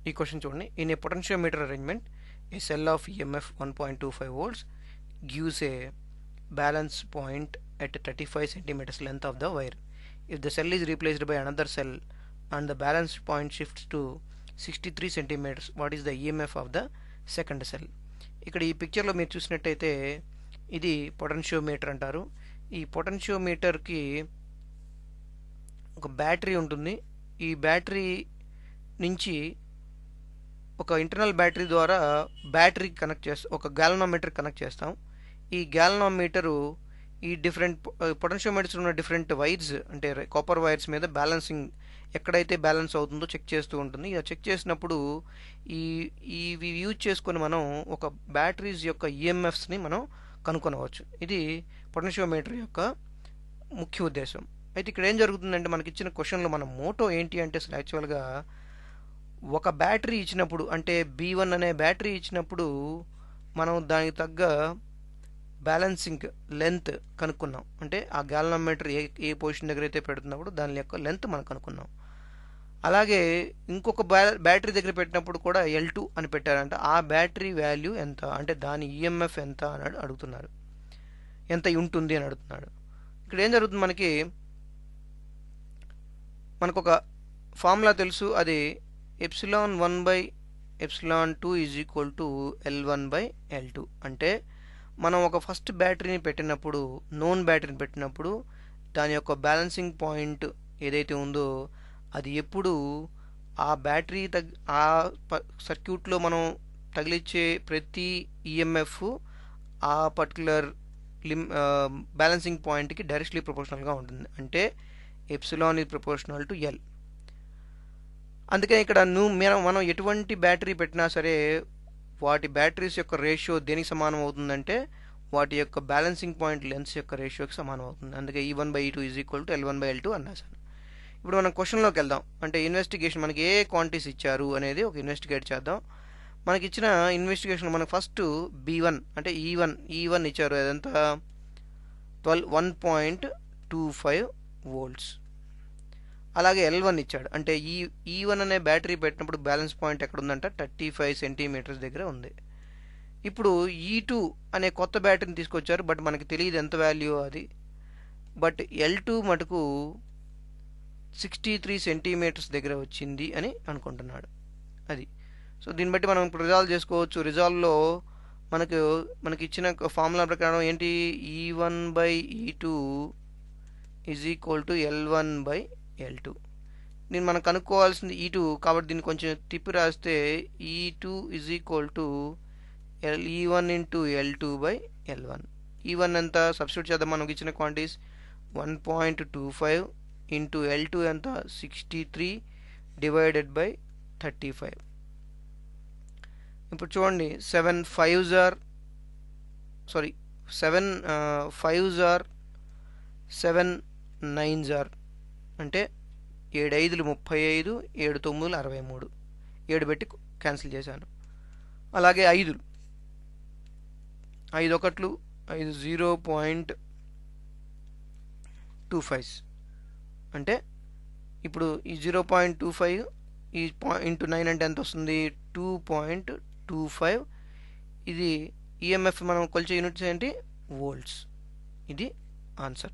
ఈ క్వశ్చన్ చూడండి. In a potentiometer arrangement A cell of EMF 1.25 volts gives a balance point at 35 centimeters length of the wire. If the cell is replaced by another cell and the balance point shifts to 63 centimeters, what is the EMF of the second cell? ఇక్కడ ఈ పిక్చర్లో మీరు చూసినట్టయితే ఇది potentiometer అంటారు. ఈ పొటెన్షియోమీటర్కి ఒక battery ఉంటుంది. ఈ బ్యాటరీ నుంచి ఒక ఇంటర్నల్ బ్యాటరీ ద్వారా బ్యాటరీకి కనెక్ట్ చేస్తాం, ఒక గ్యాలనోమీటర్ కనెక్ట్ చేస్తాం. ఈ గ్యాలనోమీటరు ఈ డిఫరెంట్ పొటెన్షియోమీటర్స్ ఉన్న డిఫరెంట్ వైర్స్ అంటే కాపర్ వైర్స్ మీద బ్యాలెన్సింగ్ ఎక్కడైతే బ్యాలెన్స్ అవుతుందో చెక్ చేస్తూ ఉంటుంది. ఇలా చెక్ చేసినప్పుడు ఇవి యూజ్ చేసుకొని మనం ఒక బ్యాటరీస్ యొక్క ఈఎంఎఫ్స్ని మనం కనుక్కొనవచ్చు. ఇది పొటెన్షియోమీటర్ యొక్క ముఖ్య ఉద్దేశం. అయితే ఇక్కడ ఏం జరుగుతుందంటే మనకి ఇచ్చిన క్వశ్చన్లో మన మోటో ఏంటి అంటే అసలు యాక్చువల్గా ఒక బ్యాటరీ ఇచ్చినప్పుడు అంటే B1 అనే బ్యాటరీ ఇచ్చినప్పుడు మనం దానికి తగ్గ బ్యాలెన్సింగ్ లెంత్ కనుక్కున్నాం. అంటే ఆ గ్యాలనోమీటర్ ఏ పొజిషన్ దగ్గర అయితే పెడుతున్నప్పుడు దాని యొక్క లెంత్ మనం కనుక్కున్నాం. అలాగే ఇంకొక బ్యాటరీ దగ్గర పెట్టినప్పుడు కూడా L2 అని పెట్టారంట. ఆ బ్యాటరీ వాల్యూ ఎంత అంటే దాని ఈఎంఎఫ్ ఎంత అని అడుగుతున్నారు, ఎంత ఉంటుంది అని అడుగుతున్నాడు. ఇక్కడ ఏం జరుగుతుంది, మనకు ఒక ఫార్ములా తెలుసు, అది ε1/ε2 ఈజ్ ఈక్వల్ టు L1/L2. అంటే మనం ఒక ఫస్ట్ బ్యాటరీని పెట్టినప్పుడు, నోన్ బ్యాటరీని పెట్టినప్పుడు దాని యొక్క బ్యాలెన్సింగ్ పాయింట్ ఏదైతే ఉందో అది ఎప్పుడు ఆ బ్యాటరీ ఆ సర్క్యూట్లో మనం తగిలిచ్చే ప్రతి ఈఎంఎఫ్ ఆ పర్టికులర్ బ్యాలెన్సింగ్ పాయింట్కి డైరెక్ట్లీ ప్రపోర్షనల్గా ఉంటుంది. అంటే epsilon is proportional to L. అందుకని ఇక్కడ మనం ఎటువంటి బ్యాటరీ పెట్టినా సరే వాటి బ్యాటరీస్ యొక్క రేషియో దేనికి సమానం అవుతుందంటే వాటి యొక్క బ్యాలెన్సింగ్ పాయింట్ లెన్స్ యొక్క రేషియోకి సమానం అవుతుంది. అందుకే E1/E2 is equal to L1/L2 అన్నాను. ఇప్పుడు మనం క్వశ్చన్లోకి వెళ్దాం. అంటే ఇన్వెస్టిగేషన్ మనకి ఏ క్వాంటిటీస్ ఇచ్చారు అనేది ఒక ఇన్వెస్టిగేట్ చేద్దాం. మనకి ఇచ్చిన ఇన్వెస్టిగేషన్ మనకు ఫస్ట్ B1 అంటే E1 ఇచ్చారు, అదంతా 1.25 volts. అలాగే L1 ఇచ్చాడు, అంటే E1 అనే బ్యాటరీ పెట్టినప్పుడు బ్యాలెన్స్ పాయింట్ ఎక్కడ ఉందంట 35 సెంటీమీటర్స్ దగ్గర ఉంది. ఇప్పుడు E2 అనే కొత్త బ్యాటరీని తీసుకొచ్చారు, బట్ మనకి తెలియదు ఎంత వాల్యూ అది. బట్ L2 మటుకు 63 సెంటీమీటర్స్ దగ్గర వచ్చింది అని అనుకుంటున్నాడు. అది సో దీన్ని బట్టి మనం ఇప్పుడు రిజాల్వ్ చేసుకోవచ్చు. రిజాల్వ్లో మనకి ఇచ్చిన ఫార్ములా ప్రకారం ఏంటి, E1/E2 is equal to L1/L2. దీన్ని మనం కనుక్కోవాల్సింది E2 కాబట్టి దీన్ని కొంచెం తిప్పి రాస్తే E2 is equal to E1 into L2/L1. E1 ఎంత సబ్స్టిట్యూట్ చేద్దాం, మనకి ఇచ్చిన క్వాంటిటీస్ 1.25 ఇంటూ L2 ఎంత 63 డివైడెడ్ బై 35. ఇప్పుడు చూడండి 7 5s are 7 9s are అంటే 7 5లు 35, 7 9లు 63, 7 పెట్టి క్యాన్సిల్ చేశాను. అలాగే 5 1లు 5 0.25 అంటే ఇప్పుడు ఈ 0.25 ఈ ఇంటూ 9 అంటే ఎంత వస్తుంది 2.25. ఇది ఈఎంఎఫ్ మనం కొలిచే యూనిట్స్ ఏంటి, వోల్ట్స్. ఇది ఆన్సర్.